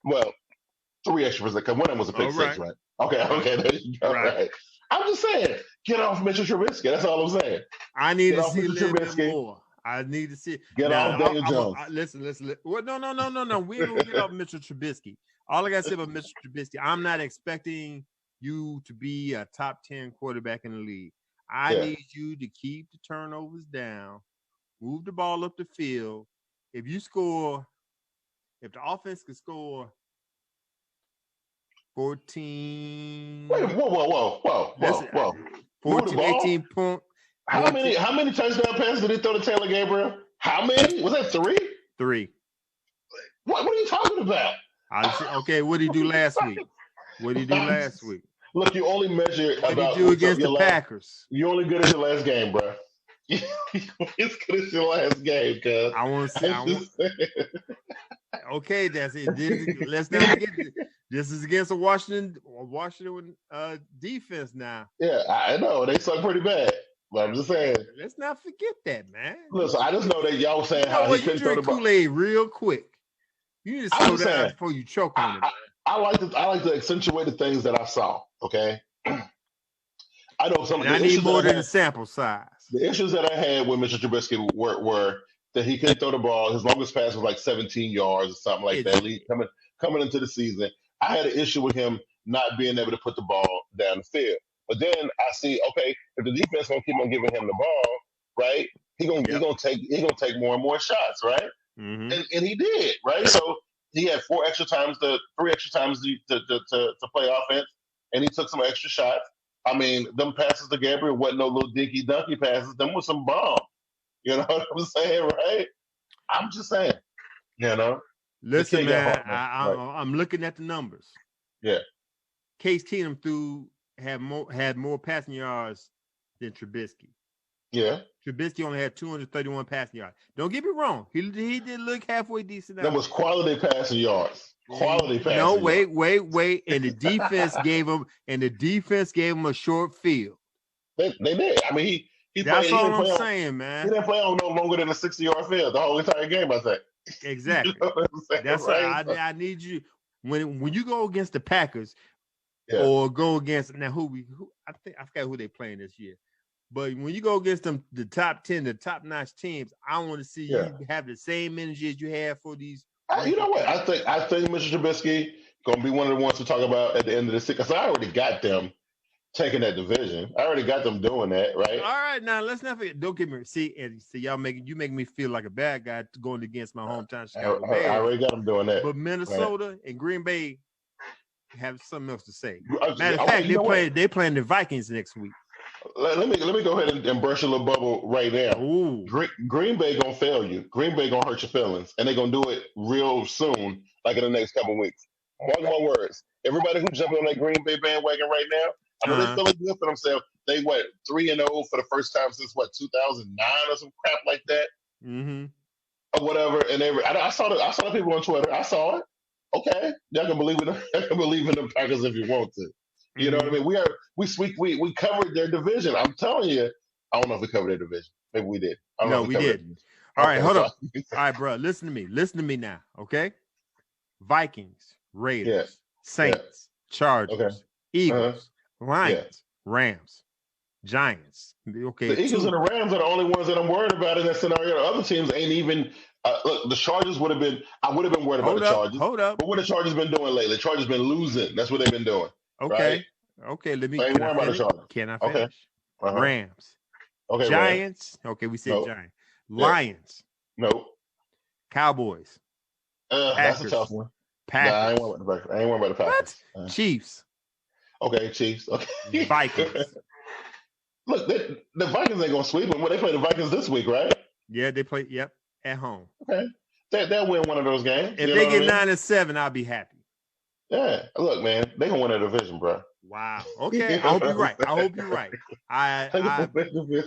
Well, 3 extra possessions, because one of them was a pick six, right? Okay, there you go. Right. I'm just saying, get off Mitchell Trubisky. That's all I'm saying. I need to see a little bit more. I need to see. Get off Daniel Jones. Listen. Well, no. We don't get off Mitchell Trubisky. All I got to say about Mitchell Trubisky, I'm not expecting you to be a top 10 quarterback in the league. I need you to keep the turnovers down, move the ball up the field. If the offense can score 14. Wait, whoa. 14, 18 points. How many touchdown passes did he throw to Taylor Gabriel? How many? Was that 3? 3. What are you talking about? Okay, what did he do last week? Look, you only measure what did he do against the Packers? You only good at your last game, bro. It's good as your last game, cuz. I want to see. Okay, that's it. Let's not forget this is against a Washington defense now. Yeah, I know they suck pretty bad, but I'm just saying. Let's not forget that, man. Listen, I just know that y'all saying how he couldn't throw the ball. Kool-Aid real quick. You need to slow down before you choke on it. I like to accentuate the things that I saw. Okay, I know some. I need more than the sample size. The issues that I had with Mr. Trubisky were that he couldn't throw the ball. His longest pass was like 17 yards or something like that. Coming into the season, I had an issue with him not being able to put the ball down the field. But then I see, okay, if the defense gonna keep on giving him the ball, right? He gonna take more and more shots, right? Mm-hmm. And he did, right? So he had 3 extra times to play offense, and he took some extra shots. I mean, them passes to Gabriel wasn't no little dinky dunky passes. Them was some bomb. You know what I'm saying, right? I'm just saying, you know. Listen, man, I'm looking at the numbers. Yeah. Case Keenum had more passing yards than Trubisky. Yeah. Trubisky only had 231 passing yards. Don't get me wrong. He did look halfway decent. That was quality passing yards. Quality passing. No, wait. And the defense gave him a short field. They did. I mean, he that's played, all I'm saying, man. He didn't play on no longer than a 60-yard field the whole entire game, I think. Exactly. You know what I'm saying, that's right? I need you when you go against the Packers or go against I forgot who they playing this year. But when you go against them, the top 10, the top-notch teams, I want to see you have the same energy as you have for these. You know what? I think Mr. Trubisky gonna be one of the ones to talk about at the end of the season. Because I already got them taking that division. I already got them doing that, right? All right, now let's not forget. Don't get me see, Eddie. See, y'all making me feel like a bad guy going against my hometown Chicago I Bears. already got them doing that. But Minnesota right? and Green Bay have something else to say. Okay, Matter of fact, they're playing the Vikings next week. Let me go ahead and burst your little bubble right now. Ooh. Green Bay gonna fail you. Green Bay gonna hurt your feelings, and they're gonna do it real soon, like in the next couple of weeks. Mark my words. Everybody who's jumping on that Green Bay bandwagon right now, I know they're feeling good for themselves. They 3-0 for the first time since 2009 or some crap like that, or whatever. And I saw the people on Twitter. I saw it. Okay, y'all can believe in the Packers if you want to. You know what I mean? We covered their division. I'm telling you, I don't know if we covered their division. Maybe we did. No, we did. All right, hold up. All right, bro. Listen to me. Listen to me now. Okay. Vikings, Raiders, Saints, Chargers, Eagles, Lions, Rams, Giants. Okay. The Eagles and the Rams are the only ones that I'm worried about in that scenario. The other teams ain't even. Look, the Chargers would have been. I would have been worried about the Chargers. Hold up. But what the Chargers been doing lately? The Chargers been losing. That's what they've been doing. Okay. Right? Okay. Let me. I ain't worried about the Chargers. Can I finish? Okay. Rams. Okay. Giants. Rams. Okay, we said Giants. Lions. Nope. Cowboys. That's a tough one. Packers. Nah, I ain't worried about the Packers. What? Chiefs. Okay, Chiefs. Okay. Vikings. Look, the Vikings ain't gonna sweep them. Well, they play the Vikings this week, right? Yeah, they play. Yep, at home. Okay, they'll win one of those games. If they get 9-7, I'll be happy. Yeah, look, man, they gonna win a division, bro. Wow. Okay, I hope you're right. I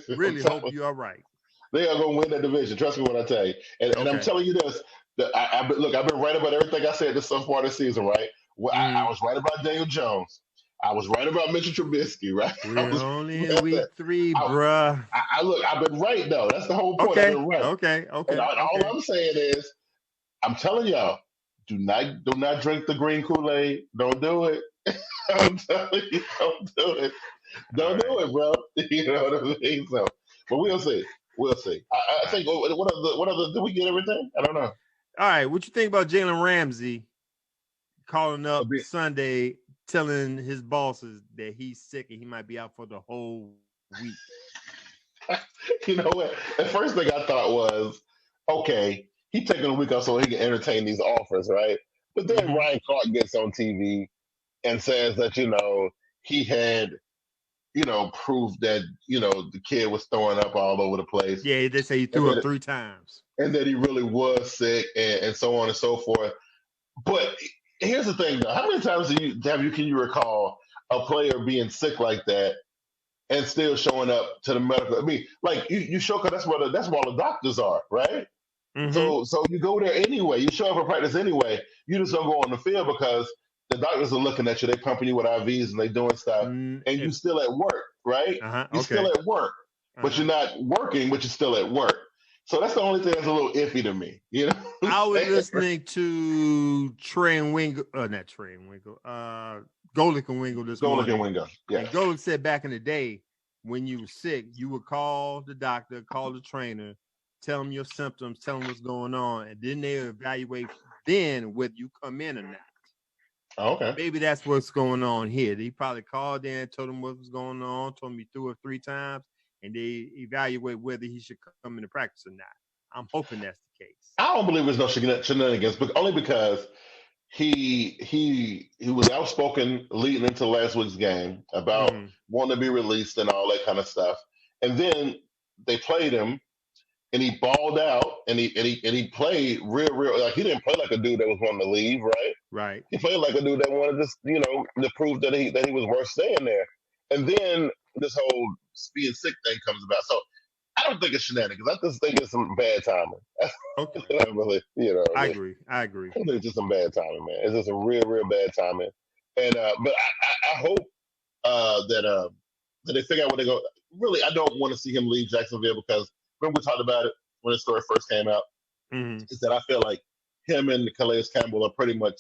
really hope you are right. They are gonna win that division. Trust me when I tell you. And I'm telling you this. I've been right about everything I said this so far this season, right? Well, I was right about Daniel Jones. I was right about Mitchell Trubisky, right? We're only in week 3, bruh. I've been right though. That's the whole point. Okay. I've been right. Okay. And all I'm saying is, I'm telling y'all, do not drink the green Kool-Aid. Don't do it. I'm telling you, don't do it. Don't do it, bro. You know what I mean? So, but we'll see. We'll see. I think what other did we get everything? I don't know. All right, what you think about Jalen Ramsey calling up Sunday, telling his bosses that he's sick and he might be out for the whole week? You know what? The first thing I thought was, okay, he's taking a week off so he can entertain these offers, right? But then Ryan Clark gets on TV and says that, he had, proof that, the kid was throwing up all over the place. Yeah, they say he threw up 3 times. And that he really was sick and so on and so forth. But here's the thing, though. How many times can you recall a player being sick like that and still showing up to the medical? I mean, like you show up, that's where all the doctors are, right? So you go there anyway. You show up for practice anyway. You just don't go on the field because the doctors are looking at you. They pumping you with IVs and they doing stuff, and you're still at work, right? You're still at work, but you're not working, but you're still at work. So that's the only thing that's a little iffy to me. I was listening to Golick and Wingo this morning. Golick and Wingo, yeah. And Golick said back in the day, when you were sick, you would call the doctor, call the trainer, tell them your symptoms, tell them what's going on, and then they evaluate then whether you come in or not. Okay. Maybe that's what's going on here. They probably called in, told him what was going on, told him he threw it 3 times, and they evaluate whether he should come into practice or not. I'm hoping that's the case. I don't believe there's no shenanigans, but only because he was outspoken leading into last week's game about wanting to be released and all that kind of stuff. And then they played him, and he balled out, and he played real like he didn't play like a dude that was wanting to leave, right? Right. He played like a dude that wanted to prove that he was worth staying there. And then this whole being sick thing comes about. So I don't think it's shenanigans. I just think it's some bad timing. Okay. Really, I agree. I think it's just some bad timing, man. It's just some real bad timing. And but I hope that they figure out what they go. Really, I don't want to see him leave Jacksonville because remember we talked about it when the story first came out. Is that I feel like him and Calais Campbell are pretty much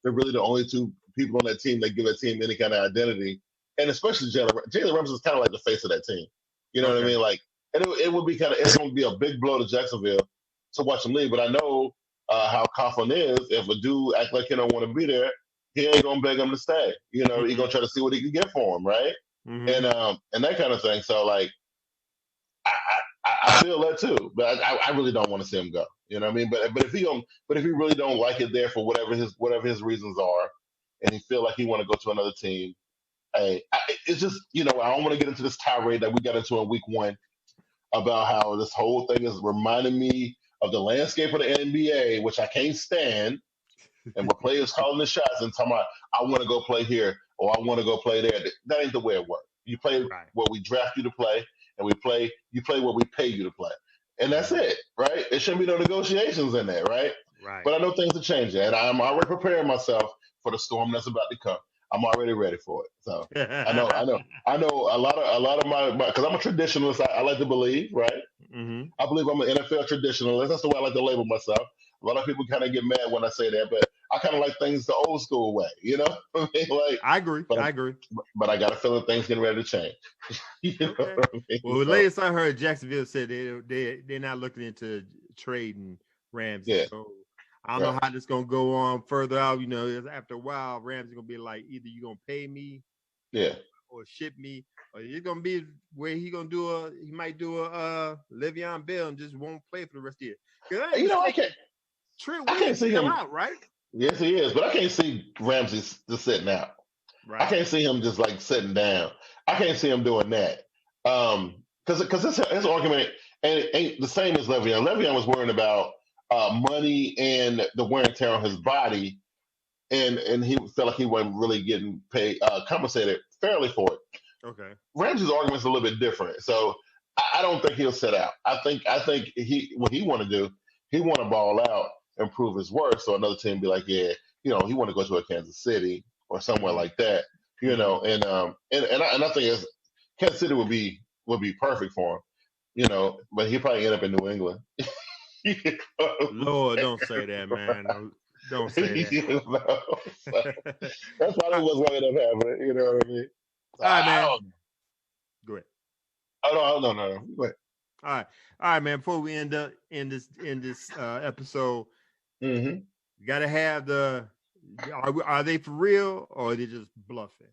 they're really the only 2 people on that team that give that team any kind of identity. And especially Jalen Ramsey is kind of like the face of that team. You know what I mean? Like, and it would be it's going to be a big blow to Jacksonville to watch him leave. But I know how Coughlin is. If a dude act like he don't want to be there, he ain't going to beg him to stay. He's going to try to see what he can get for him, right? and that kind of thing. So like I, I feel that too, but I really don't want to see him go. You know what I mean? But if he really don't like it there for whatever his reasons are, and he feel like he want to go to another team, hey, it's just I don't want to get into this tirade that we got into in week 1 about how this whole thing is reminding me of the landscape of the NBA, which I can't stand, and where players calling the shots and talking about I want to go play here or I want to go play there. That ain't the way it works. You play Right. what we draft you to play, and you play what we pay you to play, and that's it, right? It shouldn't be no negotiations in there, right? Right. But I know things are changing, and I'm already preparing myself for the storm that's about to come. I'm already ready for it. So I know a lot of my because I'm a traditionalist. I like to believe, right? I believe I'm an NFL traditionalist. That's the way I like to label myself. A lot of people kind of get mad when I say that, but I kind of like things the old school way, you know? I mean, like, I agree. but I agree. But I got a feeling things getting ready to change. You know Okay. what I mean? Well, the latest I heard, Jacksonville said they're not looking into trading Ramsey. Yeah. So I don't know how this gonna go on further out. After a while, Ramsey gonna be like, either you gonna pay me, or ship me, or it's gonna be where he might do a Le'Veon Bell and just won't play for the rest of the year. I can't see him out, right? Yes, he is, but I can't see Ramsey just sitting out. Right. I can't see him just like sitting down. I can't see him doing that. Because his argument ain't the same as Le'Veon. Le'Veon was worrying about money and the wear and tear on his body, and he felt like he wasn't really getting paid compensated fairly for it. Okay. Ramsey's argument's a little bit different, so I don't think he'll sit out. I think what he want to do, he want to ball out and prove his worth, so another team be like, yeah, he want to go to a Kansas City or somewhere like that, and I think Kansas City would be perfect for him, but he probably end up in New England. Lord, don't say that, man. Don't say that. So that's probably what's going to end up happening. You know what I mean? All right, man. Go ahead. Oh no. Go ahead. All right, man. Before we end up in this episode, you gotta have are they for real or are they just bluffing?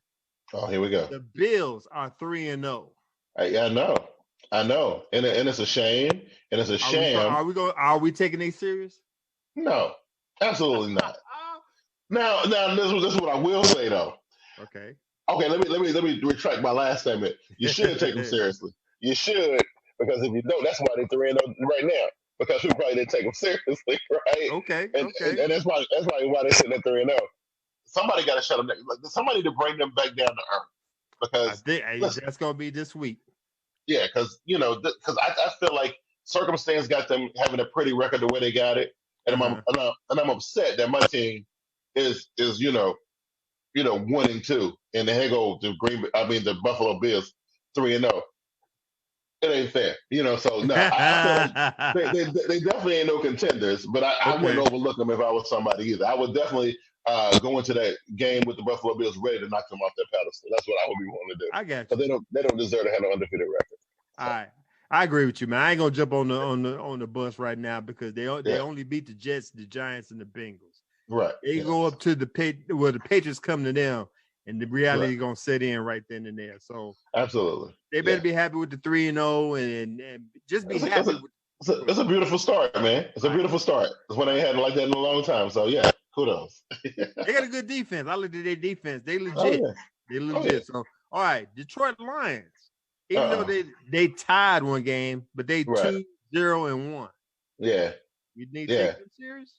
Oh, here we go. The Bills are 3-0. I know, and it's a shame, and it's a sham. Are we taking it serious? No, absolutely not. Now, this is what I will say though. Okay. Let me retract my last statement. You should take them seriously. You should, because if you don't, that's why they're 3-0 right now. Because people probably didn't take them seriously, right? Okay. And that's probably why they're sitting at 3-0. Somebody got to shut them down. Somebody to bring them back down to earth. Because that's gonna be this week. Yeah, because I feel like circumstance got them having a pretty record the way they got it, and I'm upset that my team is winning too, and then go the Buffalo Bills 3-0. It ain't fair, So no, I feel like they definitely ain't no contenders, but I wouldn't overlook them if I was somebody either. I would definitely go into that game with the Buffalo Bills ready to knock them off their pedestal. That's what I would be wanting to do. I got you. Because they don't deserve to have an undefeated record. So. All right, I agree with you, man. I ain't gonna jump on the bus right now because they only beat the Jets, the Giants, and the Bengals. Right. They go up to the Patriots come to them, and the reality is gonna set in right then and there. So absolutely, they better be happy with the 3-0 and just be happy. It's a beautiful start, man. It's a beautiful start. It's when they hadn't like that in a long time. So yeah, kudos. They got a good defense. I looked at their defense. They legit. They legit. So all right, Detroit Lions. Even though they tied one game, but they 2-0-1. Yeah. You need to take them serious?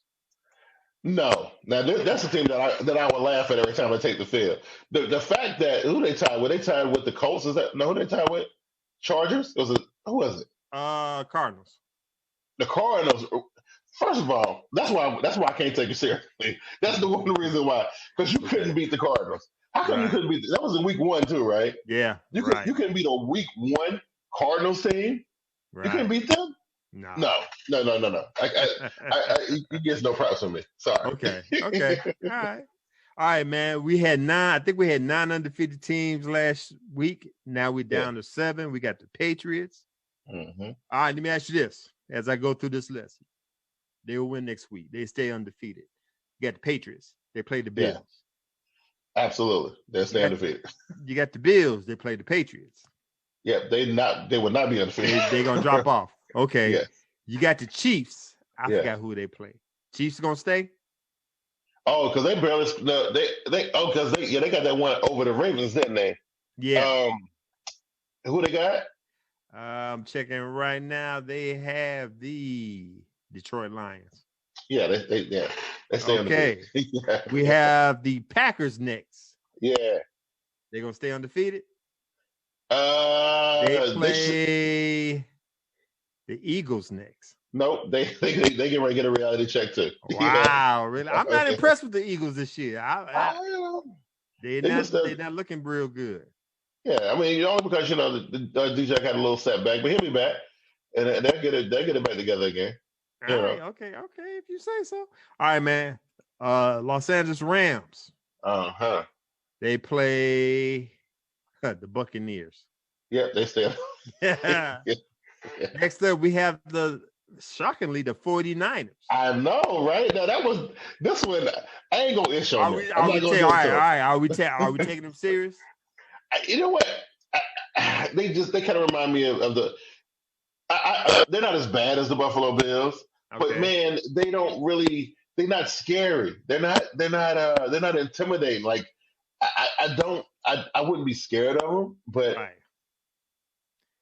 No. Now that's the team that I would laugh at every time I take the field. The fact that who they tied with? They tied with the Colts. Who they tied with? Chargers? Who was it? Cardinals. The Cardinals. First of all, that's why I can't take it seriously. That's the one reason why, because you couldn't beat the Cardinals. How come you couldn't beat? That was in week 1 too, right? Yeah. You couldn't beat a week 1 Cardinals team. Right. You couldn't beat them. No. You get no props from me. Sorry. Okay. All right, man. I think we had 9 undefeated teams last week. Now we're down to 7. We got the Patriots. All right, let me ask you this. As I go through this list, they will win next week. They stay undefeated. You got the Patriots. They play the Bills. Absolutely. They're staying undefeated. You got the Bills. They play the Patriots. Yeah, they would not be undefeated. They're going to drop off. Okay. Yes. You got the Chiefs. I Yeah. forgot who they play. Chiefs going to stay? Oh, because they barely they got that one over the Ravens, didn't they? Yeah. Who they got? I'm checking right now. They have the Detroit Lions. Yeah, they stay undefeated. Yeah. We have the Packers next. Yeah. They're going to stay undefeated? They play the Eagles next. Nope, they get ready to get a reality check too. Wow, really? I'm not impressed with the Eagles this year. They're not looking real good. Yeah, I mean, only because the DJ had a little setback, but he'll be back, and they'll get it back together again. All right, okay, if you say so. All right, man. Los Angeles Rams. They play the Buccaneers. Yep, they stay. Yeah. Next up, we have shockingly, the 49ers. I know, right? Now this one, I ain't gonna issue. Are we taking them serious? You know what? They kind of remind me of the. They're not as bad as the Buffalo Bills, but man, they're not scary. They're not intimidating. Like I wouldn't be scared of them, but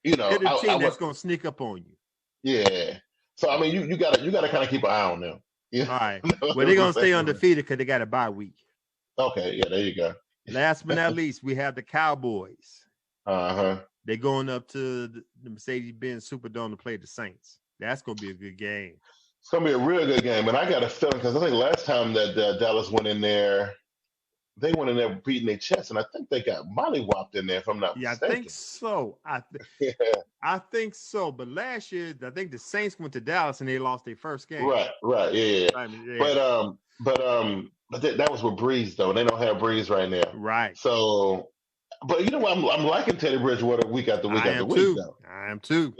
they're the team that's gonna sneak up on you. Yeah. So I mean, you gotta kind of keep an eye on them. Yeah. All right. Well, they're gonna stay undefeated because they got a bye week. Okay. Yeah. There you go. Last but not least, we have the Cowboys. They're going up to the Mercedes-Benz Superdome to play the Saints. That's gonna be a good game. It's gonna be a real good game, and I got a feeling because I think last time that Dallas went in there, they went in there beating their chest, and I think they got mollywopped in there, if I'm not mistaken. I think so. I think so. But last year, I think the Saints went to Dallas and they lost their first game. Right, yeah. But that was with Breeze though. They don't have Breeze right now. Right. So, but you know what? I'm liking Teddy Bridgewater week after week after week though. I am too.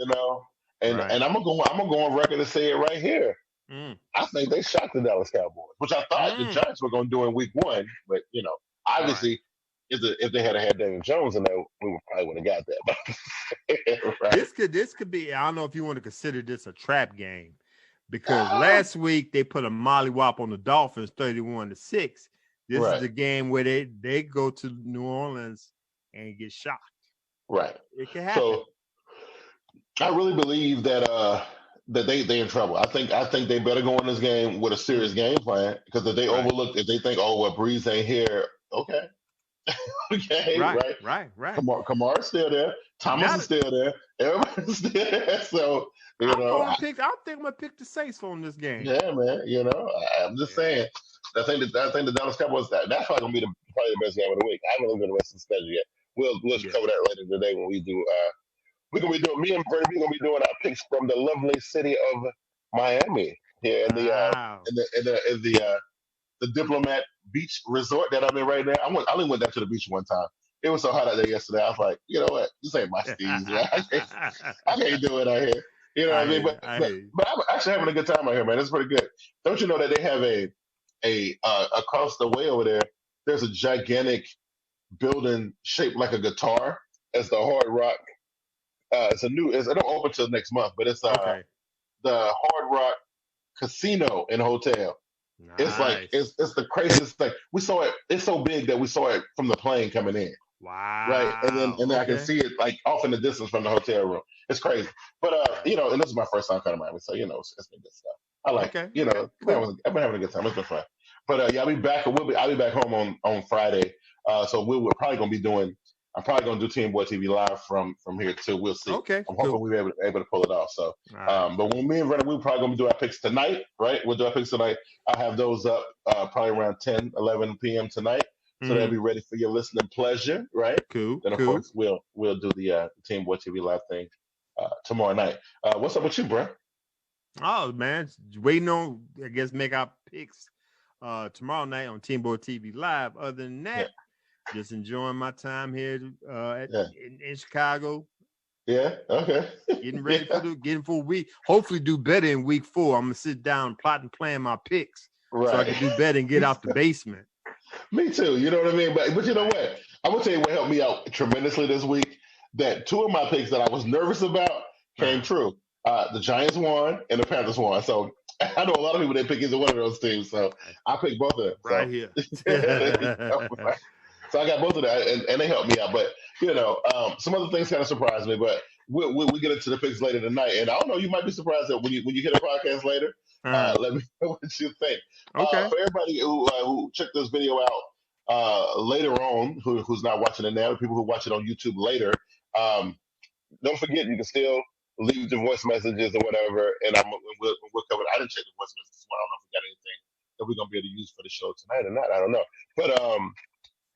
And I'm gonna go on record and say it right here. I think they shocked the Dallas Cowboys, which I thought the Giants were going to do in week one. But, obviously, if they had Daniel Jones in there, we probably would have got that. Right? This could be, I don't know if you want to consider this a trap game, because last week they put a mollywop on the Dolphins 31-6. This is the game where they go to New Orleans and get shocked. Right. It can happen. So I really believe that they in trouble. I think they better go in this game with a serious game plan, because if they overlook, if they think, Breeze ain't here, okay. Okay, right. Kamara's still there. Thomas is still there. Everybody's still there. So I think I'm gonna pick the Saints from this game. Yeah, man. I'm just saying. I think the Dallas Cowboys, that's probably gonna be probably the best game of the week. I haven't looked at the rest of the schedule yet. We'll cover that later today when we do. We're gonna be doing. Me and Brady, we're gonna be doing our picks from the lovely city of Miami here in the Diplomat Beach Resort that I'm in right now. I only went down to the beach one time. It was so hot out there yesterday. I was like, you know what? This ain't my steez. I can't do it out here. You know what I mean? But I'm actually having a good time out here, man. It's pretty good. Don't you know that they have a across the way over there? There's a gigantic building shaped like a guitar as the Hard Rock. It don't open till next month, but it's the Hard Rock Casino and Hotel. Nice. It's like it's the craziest thing. We saw it. It's so big that we saw it from the plane coming in. Wow. Right, and then I can see it like off in the distance from the hotel room. It's crazy. But and this is my first time coming to Miami, so it's been good stuff. I like it. Cool. I've been having a good time. It's been fun. But I'll be back. I'll be back home on Friday. So we're probably gonna be doing. I'm probably gonna do Team Boy TV live from here too. We'll see. Okay. I'm hoping we'll be able to pull it off. So, but when me and Brennan, we're probably gonna do our picks tonight, right? We'll do our picks tonight. I'll have those up probably around 10, 11 p.m. tonight, so they'll be ready for your listening pleasure, right? Cool. Then of course we'll do the Team Boy TV live thing tomorrow night. What's up with you, Brent? Oh man, waiting on make our picks tomorrow night on Team Boy TV live. Other than that. Yeah. Just enjoying my time here in Chicago. Yeah. Okay. Getting ready for a week. Hopefully, do better in week 4. I'm gonna sit down, plot and plan my picks, so I can do better and get out the basement. Me too. You know what I mean? But you know Right. what? I'm gonna tell you what helped me out tremendously this week. That two of my picks that I was nervous about came Uh-huh. true. The Giants won and the Panthers won. So I know a lot of people didn't pick either one of those teams. So I picked both of them. Right So here. there you go. So I got both of that, and they helped me out. But some other things kind of surprised me. But we get into the picks later tonight, and I don't know. You might be surprised that when you hear the podcast later. Uh-huh. Let me know what you think. Okay. For everybody who checked this video out later on, who's not watching it now, the people who watch it on YouTube later, um, don't forget you can still leave the voice messages or whatever, and we'll cover it. I didn't check the voice messages, so I don't know if we got anything that we're gonna be able to use for the show tonight or not. I don't know, but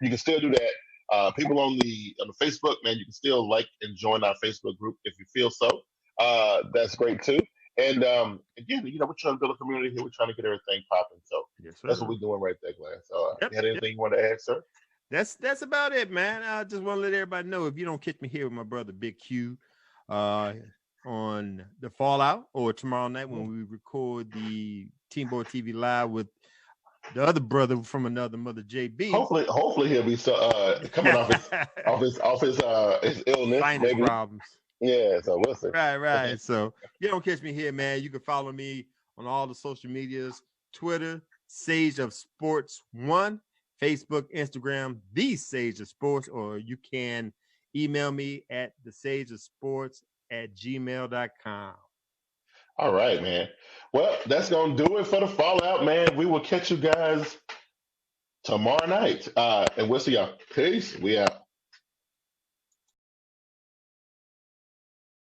you can still do that. People on the Facebook, man, you can still like and join our Facebook group if you feel so. That's great too. And again, we're trying to build a community here. We're trying to get everything popping. So Yes, that's what sir. we're doing right there, Glenn. So Yep. you had Yep. anything you want to add, sir? That's about it, man. I just want to let everybody know if you don't catch me here with my brother Bigg Q uh on the Fallout or tomorrow night when we record the Team Boy TV live with the other brother from another mother, JB. Hopefully he'll be coming off his illness, Sinus maybe. problems. Yeah. So we'll see. Right. So if you don't catch me here, man, you can follow me on all the social medias, Twitter, Sage of Sports One, Facebook, Instagram, The Sage of Sports, or you can email me at thesageofsports@gmail.com. All right, man. Well, that's gonna do it for the Fallout, man. We will catch you guys tomorrow night, and we'll see y'all. Peace. We out.